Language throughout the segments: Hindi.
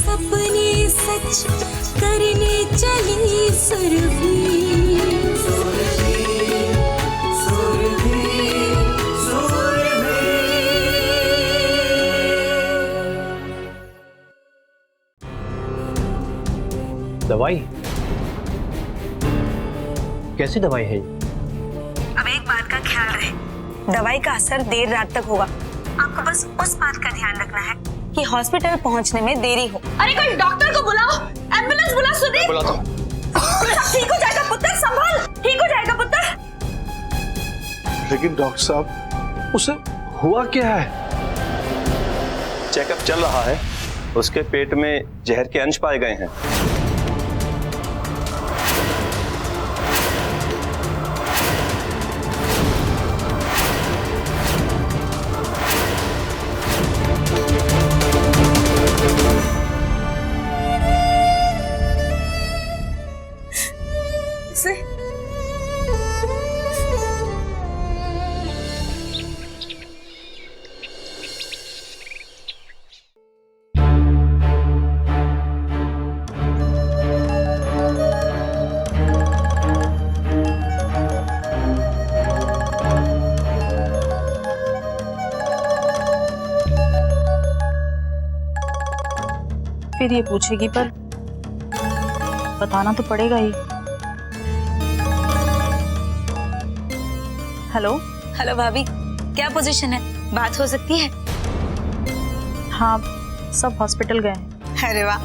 सपने सच करने चली सुरभि। दवाई? कैसी दवाई है? अब एक बात का ख्याल रहे, दवाई का असर देर रात तक होगा। आपको बस उस बात का ध्यान रखना है कि हॉस्पिटल पहुंचने में देरी हो। अरे कोई डॉक्टर को बुलाओ, एम्बुलेंस बुला। सुदीप बुलाता हूं। ठीक हो जाएगा पुत्र, संभाल, ठीक हो जाएगा पुत्र। लेकिन डॉक्टर साहब, उसे हुआ क्या है? चेकअप चल रहा है, उसके पेट में जहर के अंश पाए गए हैं। फिर ये पूछेगी, पर बताना तो पड़ेगा ही। हेलो हेलो भाभी, क्या पोजीशन है? बात हो सकती है? हाँ, सब हॉस्पिटल गए हैं। अरे वाह,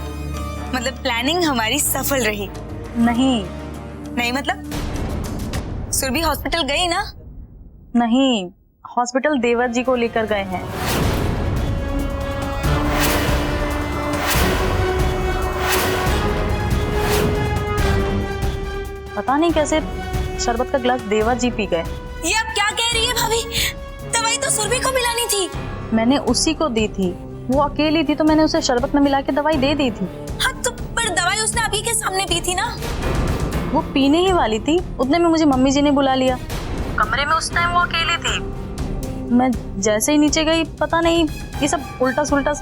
मतलब प्लानिंग हमारी सफल रही। नहीं नहीं मतलब सुरभि हॉस्पिटल गई ना? नहीं, हॉस्पिटल देवर जी को लेकर गए हैं। पता नहीं कैसे शरबत का गिलास देवर जी पी गए। ये अब क्या कह रही है भाभी? दवाई तो सुरभि को मिलानी थी। मैंने उसी को दी थी, वो अकेली थी तो मैंने उसे शरबत में मिला के दवाई दे दी थी। हाँ तो पर दवाई उसने अभी के सामने पी थी ना? वो पीने ही वाली थी, उतने में मुझे मम्मी जी ने बुला लिया। कमरे में उस टाइम वो अकेली थी। मैं जैसे ही नीचे गई, पता नहीं ये सब उल्टा सुल्टा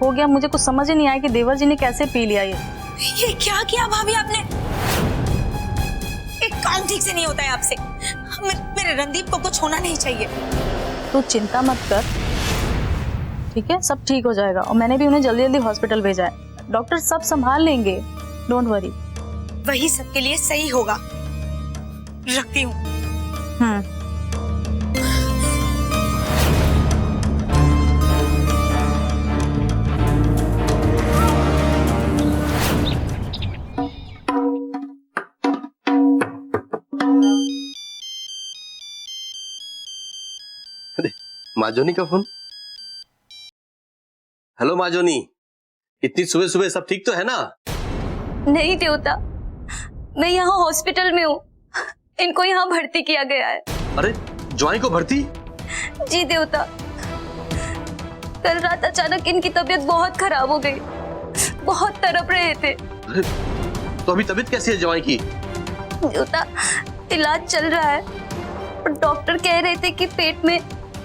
हो गया। मुझे कुछ समझ ही नहीं आया कि देवर जी ने कैसे पी लिया ये क्या किया भाभी आपने? एक काम ठीक से नहीं होता है आपसे। मेरे रणदीप को कुछ होना नहीं चाहिए। तो चिंता मत कर, ठीक है, सब ठीक हो जाएगा। और मैंने भी उन्हें जल्दी जल्दी हॉस्पिटल भेजा है, डॉक्टर सब संभाल लेंगे, डोंट वरी। वही सबके लिए सही होगा। रखती हूँ। माजोनी का फोन। हेलो माजोनी, इतनी सुबह सुबह सब ठीक तो है ना? नहीं देवता, मैं यहाँ हॉस्पिटल में हूँ। इनको यहाँ भर्ती किया गया है। अरे ज्वाई को भर्ती? जी देवता, कल रात अचानक इनकी तबीयत बहुत खराब हो गई, बहुत तड़प रहे थे। अरे तो अभी तबीयत कैसी है ज्वाई की? देवता, इलाज चल रहा है, और डॉक्टर कह रहे थे कि पेट में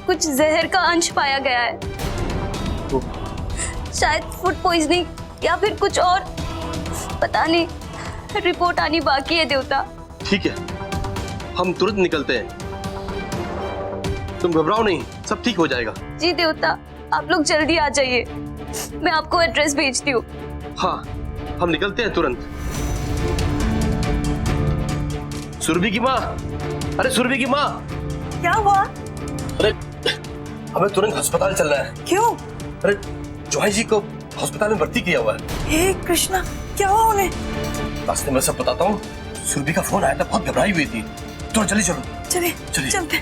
कुछ जहर का अंश पाया गया है। शायद फूड पॉइजनिंग या फिर कुछ और, पता नहीं, रिपोर्ट आनी बाकी है देवता। ठीक है, हम तुरंत निकलते हैं, तुम घबराओ नहीं, सब ठीक हो जाएगा। जी देवता, आप लोग जल्दी आ जाइए, मैं आपको एड्रेस भेजती हूँ। हाँ, हम निकलते हैं तुरंत। सुरभि की माँ, अरे सुरभि की माँ, क्या हुआ? अरे हमें तुरंत अस्पताल चलना है। क्यों? अरे जॉय जी को अस्पताल में भर्ती किया हुआ है। हे कृष्णा, क्या हुआ उन्हें? रास्ते में सब बताता हूँ। सुरभि का फोन आया था, बहुत घबराई हुई थी। तो चलिए चलो। चलिए चलते।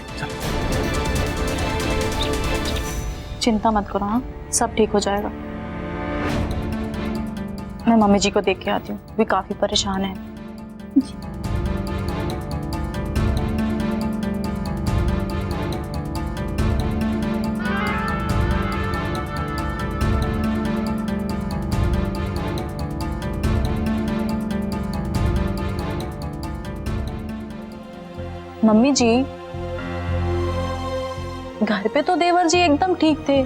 चिंता मत करो, हाँ, सब ठीक हो जाएगा। मैं मम्मी जी को देख के आती हूँ, वे काफी परेशान है। मम्मी जी, घर पे तो देवर जी एकदम ठीक थे,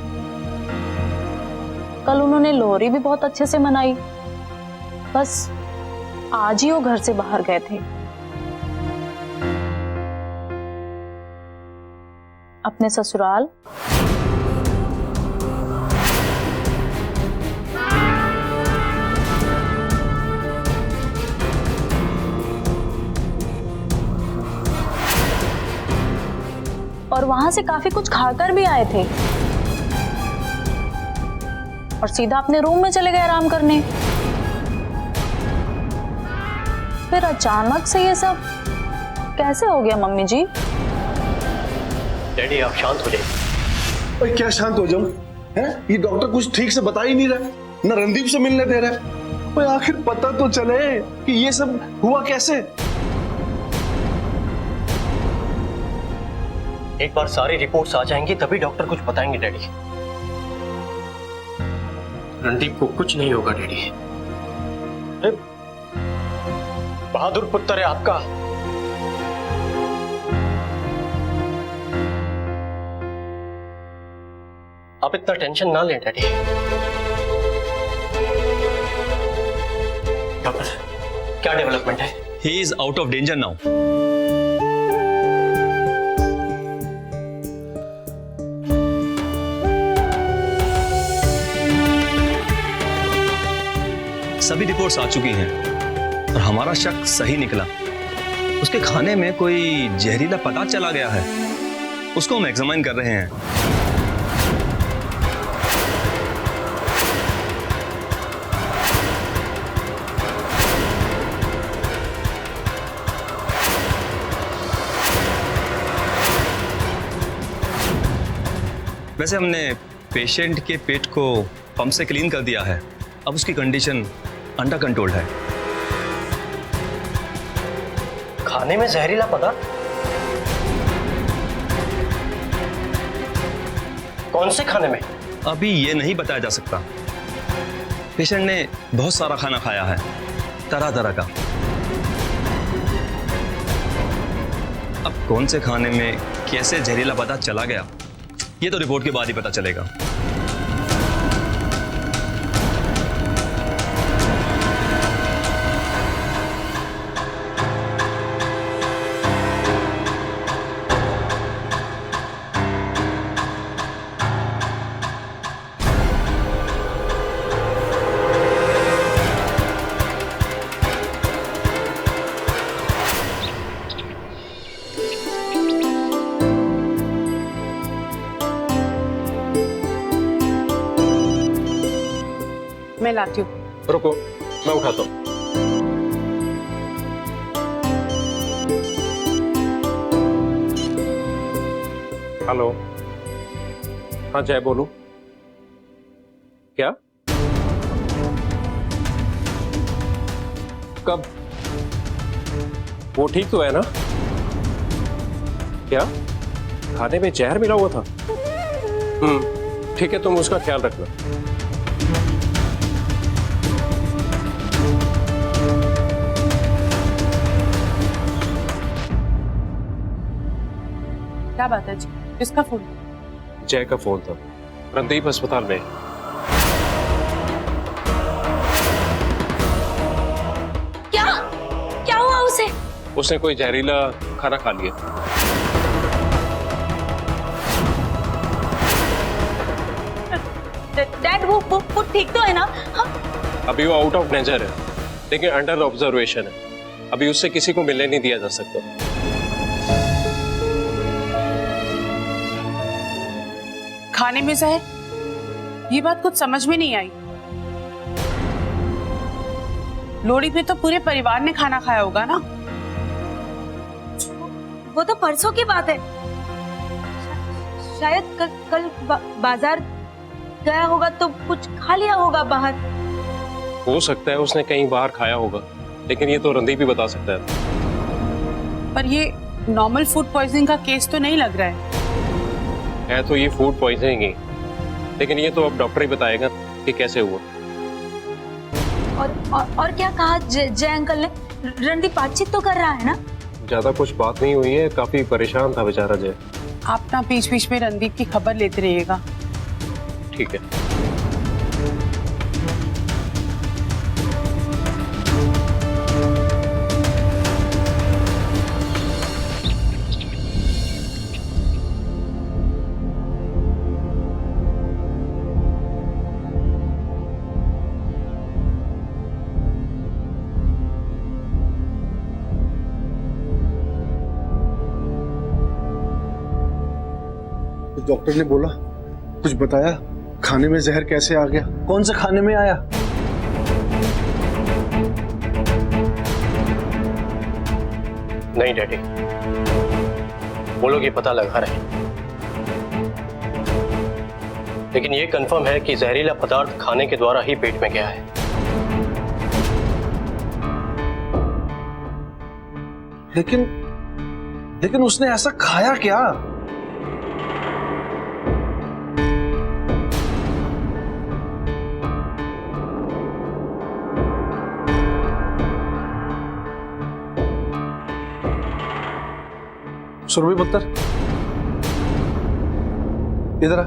कल उन्होंने लोहरी भी बहुत अच्छे से मनाई, बस आज ही वो घर से बाहर गए थे अपने ससुराल। और वहां से काफी कुछ खाकर भी आए थे और सीधा अपने रूम में चले गए आराम करने। फिर अचानक से ये सब कैसे हो गया मम्मी जी? डैडी आप शांत हो जाइए। भाई क्या शांत हो जाऊं? हैं? ये डॉक्टर कुछ ठीक से बता ही नहीं रहा, न रणदीप से मिलने दे रहा है। भाई आखिर पता तो चले कि ये सब हुआ कैसे। एक बार सारी रिपोर्ट्स आ जाएंगी तभी डॉक्टर कुछ बताएंगे डैडी। रणदीप को कुछ नहीं होगा डैडी। बहादुर पुत्र है आपका। आप इतना टेंशन ना लें डैडी। डॉक्टर क्या डेवलपमेंट है? He is out of danger now. सभी रिपोर्ट्स आ चुकी हैं और हमारा शक सही निकला। उसके खाने में कोई जहरीला पदार्थ चला गया है, उसको हम एग्जामिन कर रहे हैं। वैसे हमने पेशेंट के पेट को पंप से क्लीन कर दिया है, अब उसकी कंडीशन अंडर कंट्रोल है। खाने में जहरीला पदार्थ? कौन से खाने में? अभी ये नहीं बताया जा सकता। पेशेंट ने बहुत सारा खाना खाया है, तरह तरह का। अब कौन से खाने में कैसे जहरीला पदार्थ चला गया, ये तो रिपोर्ट के बाद ही पता चलेगा। मैं लाती हूँ। रुको मैं उठाता हूँ। हेलो, हाँ जय बोलूं। क्या? कब? वो ठीक तो है ना? क्या खाने में जहर मिला हुआ था? ठीक है, तुम उसका ख्याल रखना। क्या बात है जी? किसका फोन? जय का फोन था, रणदीप अस्पताल में। क्या क्या हुआ उसे? उसने कोई जहरीला खाना खा लिया। डैड वो ठीक तो है ना? अभी वो आउट ऑफ डेंजर है, लेकिन अंडर ऑब्जर्वेशन है। अभी उससे किसी को मिलने नहीं दिया जा सकता। खाने में जहर? ये बात कुछ समझ में नहीं आई। लोहड़ी में तो पूरे परिवार ने खाना खाया होगा ना? वो तो परसों की बात है। शायद कल बाजार गया होगा तो कुछ खा लिया होगा बाहर। हो सकता है उसने कहीं बाहर खाया होगा, लेकिन ये तो रणदीप ही बता सकता है। पर ये नॉर्मल फूड पॉइजनिंग का केस तो नहीं लग रहा है। तो ये फूड पॉइजनिंग ही, लेकिन ये तो अब डॉक्टर ही बताएगा कि कैसे हुआ। और क्या कहा जय अंकल ने? रणदीप बातचीत तो कर रहा है ना? ज्यादा कुछ बात नहीं हुई है, काफी परेशान था बेचारा जय। आप ना बीच बीच में रणदीप की खबर लेते रहिएगा। ठीक है। तो डॉक्टर ने बोला, कुछ बताया खाने में जहर कैसे आ गया, कौन से खाने में आया? नहीं डैडी, वो लोग ये पता लगा रहे हैं, लेकिन ये कंफर्म है कि जहरीला पदार्थ खाने के द्वारा ही पेट में गया है। लेकिन उसने ऐसा खाया क्या? सुरभि पुत्र, इधर आ।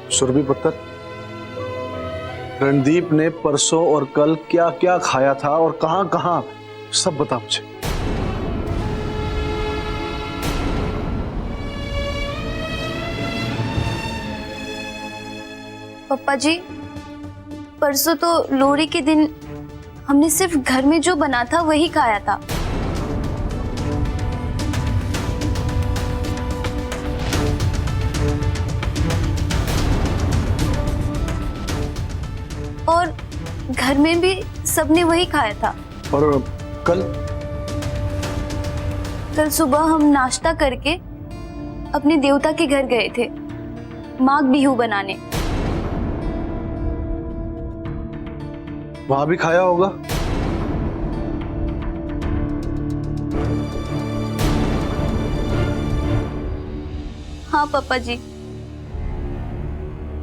सुरभि पुत्र, रणदीप ने परसों और कल क्या क्या खाया था और कहां कहां, सब बता मुझे। पापा जी, परसों तो लोहड़ी के दिन हमने सिर्फ घर में जो बना था वही खाया था। और घर में भी सबने वही खाया था। और कल सुबह हम नाश्ता करके अपने देवता के घर गए थे माघ बिहू बनाने। वहां भी खाया होगा। हाँ पापा जी,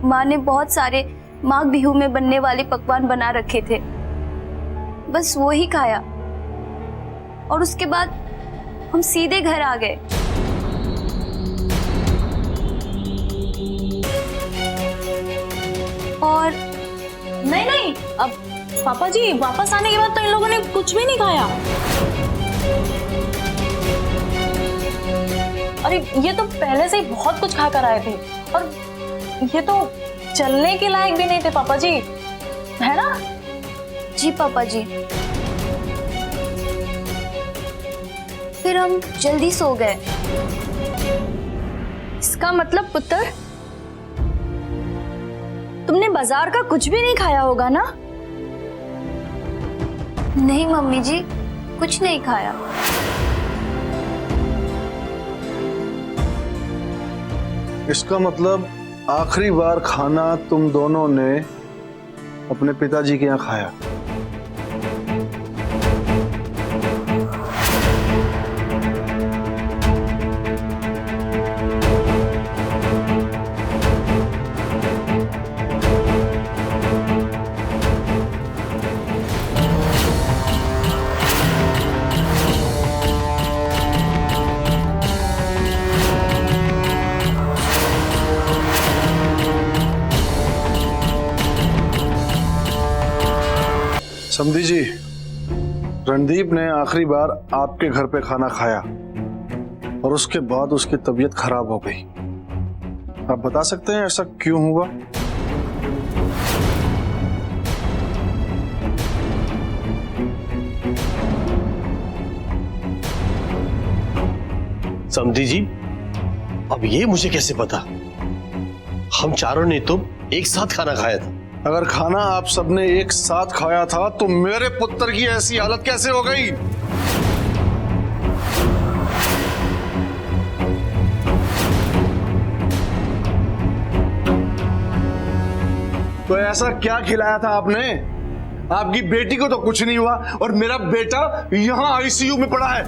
माँ ने बहुत सारे माघ बिहू में बनने वाले पकवान बना रखे थे, बस वो ही खाया और उसके बाद हम सीधे घर आ गए। और नहीं, अब पापा जी वापस आने के बाद तो इन लोगों ने कुछ भी नहीं खाया। अरे ये तो पहले से ही बहुत कुछ खाकर आए थे और ये तो चलने के लायक भी नहीं थे पापा जी, है ना? जी पापा जी। फिर हम जल्दी सो गए। इसका मतलब पुत्र, तुमने बाजार का कुछ भी नहीं खाया होगा ना? नहीं मम्मी जी, कुछ नहीं खाया। इसका मतलब आखिरी बार खाना तुम दोनों ने अपने पिताजी के यहाँ खाया। समधी जी, रणदीप ने आखिरी बार आपके घर पे खाना खाया और उसके बाद उसकी तबीयत खराब हो गई। आप बता सकते हैं ऐसा क्यों हुआ? समधी जी, अब ये मुझे कैसे पता? हम चारों ने तो एक साथ खाना खाया था। अगर खाना आप सबने एक साथ खाया था तो मेरे पुत्र की ऐसी हालत कैसे हो गई? तो ऐसा क्या खिलाया था आपने? आपकी बेटी को तो कुछ नहीं हुआ और मेरा बेटा यहां आईसीयू में पड़ा है।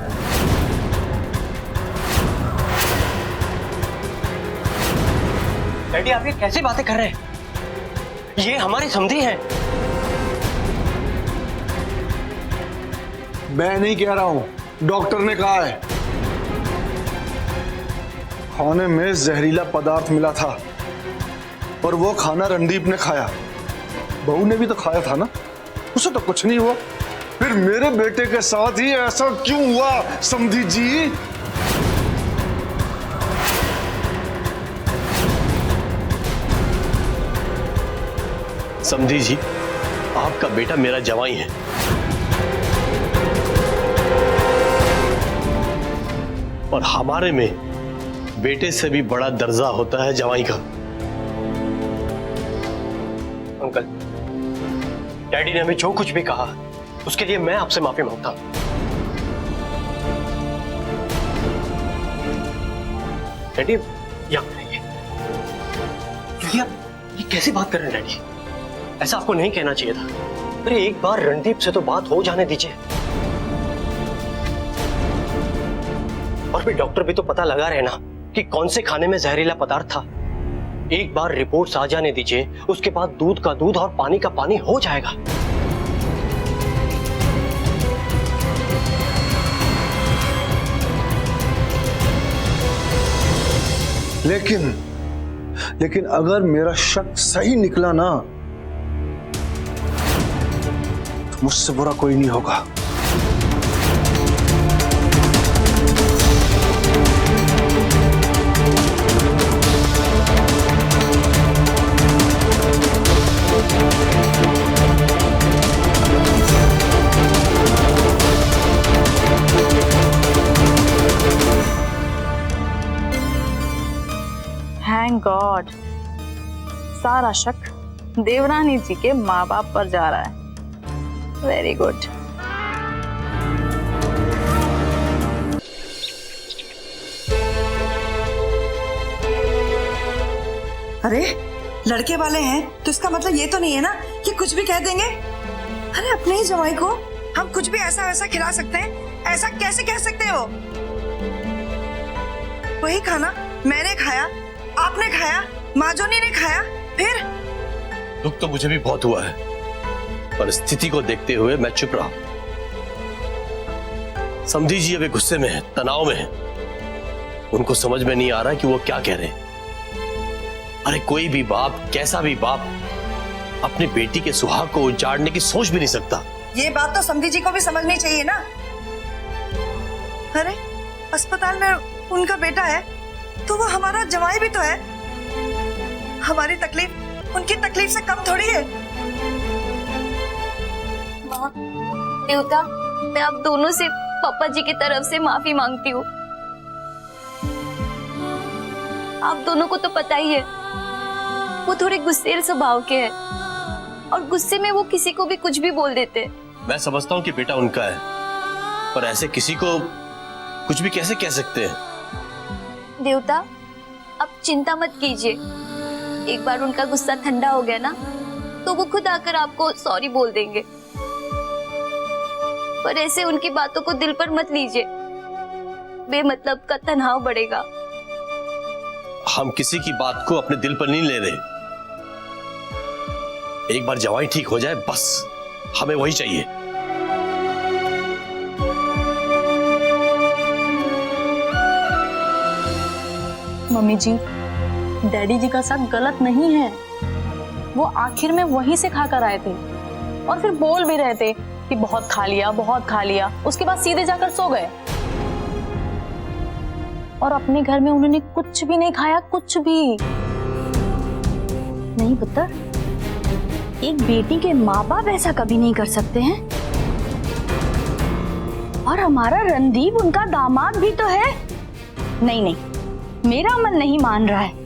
डैडी, आप ये कैसी बातें कर रहे हैं? ये हमारे समधी हैं। मैं नहीं कह रहा हूं, डॉक्टर ने कहा है। खाने में जहरीला पदार्थ मिला था और वो खाना रणदीप ने खाया। बहू ने भी तो खाया था ना, उसे तो कुछ नहीं हुआ। फिर मेरे बेटे के साथ ही ऐसा क्यों हुआ समधी जी? समधी जी, आपका बेटा मेरा जवाई है और हमारे में बेटे से भी बड़ा दर्जा होता है जवाई का। अंकल, डैडी ने हमें जो कुछ भी कहा उसके लिए मैं आपसे माफी मांगता हूं। डैडी, यहाँ रहिए। ये कैसी बात कर रहे हैं डैडी? ऐसा आपको नहीं कहना चाहिए था। अरे एक बार रणदीप से तो बात हो जाने दीजिए। और फिर डॉक्टर भी तो पता लगा रहे ना कि कौन से खाने में जहरीला पदार्थ था। एक बार रिपोर्ट्स आ जाने दीजिए, उसके बाद दूध का दूध और पानी का पानी हो जाएगा। लेकिन अगर मेरा शक सही निकला ना, तो मुझसे बुरा कोई नहीं होगा। थैंक गॉड, सारा शक देवरानी जी के माँ बाप पर जा रहा है। Very good. अरे लड़के वाले हैं तो इसका मतलब ये तो नहीं है ना कि कुछ भी कह देंगे। अरे अपने ही जवाई को हम कुछ भी ऐसा वैसा खिला सकते हैं? ऐसा कैसे कह सकते हो? वही खाना मैंने खाया, आपने खाया, माजोनी ने खाया, फिर? दुख तो मुझे भी बहुत हुआ है, पर स्थिति को देखते हुए मैं चुप रहा। समझी जी अभी गुस्से में है, तनाव में है। उनको समझ में नहीं आ रहा कि वो क्या कह रहे हैं। अरे कोई भी बाप, कैसा भी बाप, अपनी बेटी के सुहाग को उजाड़ने की सोच भी नहीं सकता। ये बात तो समधी जी को भी समझनी चाहिए ना। अरे अस्पताल में उनका बेटा है तो वो हमारा जवाई भी तो है। हमारी तकलीफ उनकी तकलीफ से कम थोड़ी है। माँ, देवता, मैं आप दोनों से पापा जी की तरफ से माफी मांगती हूँ। आप दोनों को तो पता ही है, वो थोड़े गुस्सेल स्वभाव के हैं और गुस्से में वो किसी को भी कुछ भी बोल देते हैं। मैं समझता हूँ कि बेटा उनका है, पर ऐसे किसी को कुछ भी कैसे कह सकते हैं? देवता, आप चिंता मत कीजिए। एक बार उनका गुस्सा ठंडा हो गया ना, तो वो खुद आकर आपको सॉरी बोल देंगे। पर ऐसे उनकी बातों को दिल पर मत लीजिए, बेमतलब का तनाव बढ़ेगा। हम किसी की बात को अपने दिल पर नहीं ले रहे। एक बार जवाई ठीक हो जाए, बस हमें वही चाहिए। मम्मी जी, डैडी जी का शक गलत नहीं है। वो आखिर में वहीं से खाकर आए थे और फिर बोल भी रहे थे कि बहुत खा लिया, बहुत खा लिया। उसके बाद सीधे जाकर सो गए और अपने घर में उन्होंने कुछ भी नहीं खाया, कुछ भी नहीं पुत्र, एक बेटी के माँ बाप ऐसा कभी नहीं कर सकते हैं। और हमारा रणदीप उनका दामाद भी तो है। नहीं नहीं, मेरा मन नहीं मान रहा है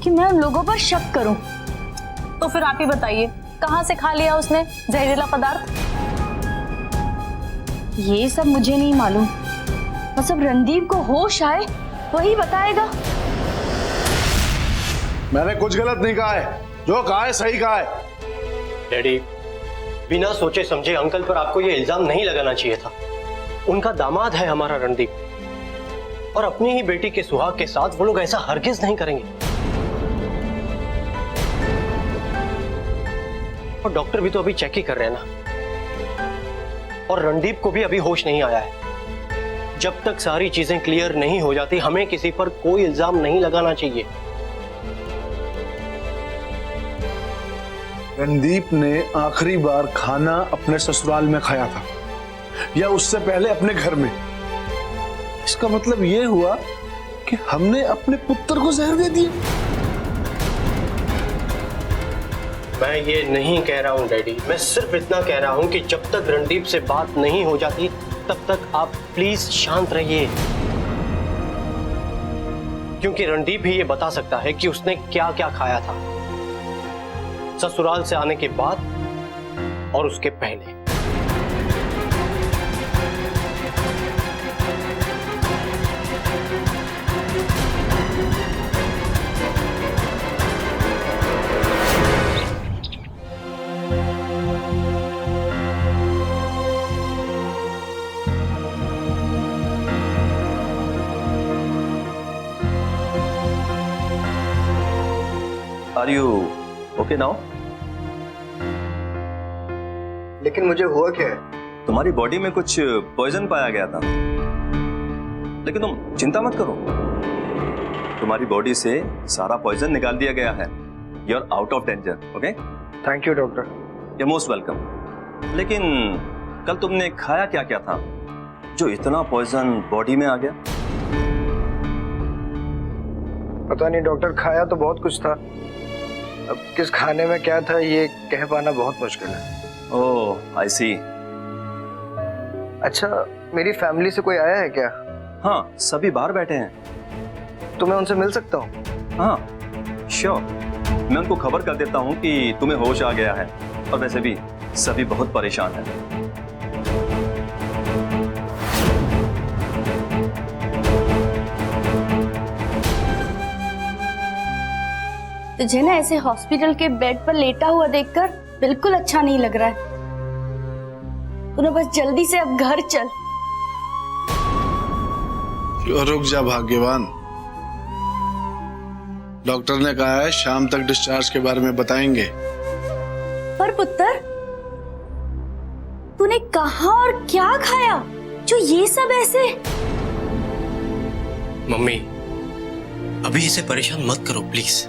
कि मैं उन लोगों पर शक करूं। तो फिर आप ही बताइए, कहां से खा लिया उसने जहरीला पदार्थ? ये सब मुझे नहीं मालूम। बस अब रणदीप को होश आए वही बताएगा। मैंने कुछ गलत नहीं कहा है, जो कहा है सही कहा है। डैडी, बिना सोचे समझे अंकल पर आपको ये इल्जाम नहीं लगाना चाहिए था। उनका दामाद है हमारा रणदीप, और अपनी ही बेटी के सुहाग के साथ वो लोग ऐसा हरगिज नहीं करेंगे। और डॉक्टर भी तो अभी चेक ही कर रहे हैं ना, और रणदीप को भी अभी होश नहीं आया है। जब तक सारी चीजें क्लियर नहीं हो जाती, हमें किसी पर कोई इल्जाम नहीं लगाना चाहिए। रणदीप ने आखिरी बार खाना अपने ससुराल में खाया था या उससे पहले अपने घर में। इसका मतलब ये हुआ कि हमने अपने पुत्र को जहर दे दिया। मैं ये नहीं कह रहा हूं डैडी, मैं सिर्फ इतना कह रहा हूं कि जब तक रणदीप से बात नहीं हो जाती तब तक आप प्लीज शांत रहिए। क्योंकि रणदीप ही ये बता सकता है कि उसने क्या क्या खाया था ससुराल से आने के बाद और उसके पहले। Are you okay now? लेकिन मुझे हुआ क्या है? तुम्हारी बॉडी में कुछ पॉइजन पाया गया था, लेकिन तुम चिंता मत करो, तुम्हारी बॉडी से सारा पॉइजन निकाल दिया गया है। You are out of danger. Okay, thank you doctor. You most welcome. लेकिन कल तुमने खाया क्या क्या था जो इतना पॉइजन बॉडी में आ गया? पता नहीं डॉक्टर, खाया तो बहुत कुछ था, अब किस खाने में क्या था ये कह पाना बहुत मुश्किल है। ओह आई सी। अच्छा, मेरी फैमिली से कोई आया है क्या? हाँ, सभी बाहर बैठे हैं। तो मैं उनसे मिल सकता हूँ? हाँ श्योर, मैं उनको खबर कर देता हूँ कि तुम्हें होश आ गया है, और वैसे भी सभी बहुत परेशान हैं। तुझे ना ऐसे हॉस्पिटल के बेड पर लेटा हुआ देखकर बिल्कुल अच्छा नहीं लग रहा है। तूने बस जल्दी से अब घर चल। रुक जा भाग्यवान, डॉक्टर ने कहा है शाम तक डिस्चार्ज के बारे में बताएंगे। पर पुत्र, तूने कहा और क्या खाया जो ये सब ऐसे? मम्मी, अभी इसे परेशान मत करो प्लीज।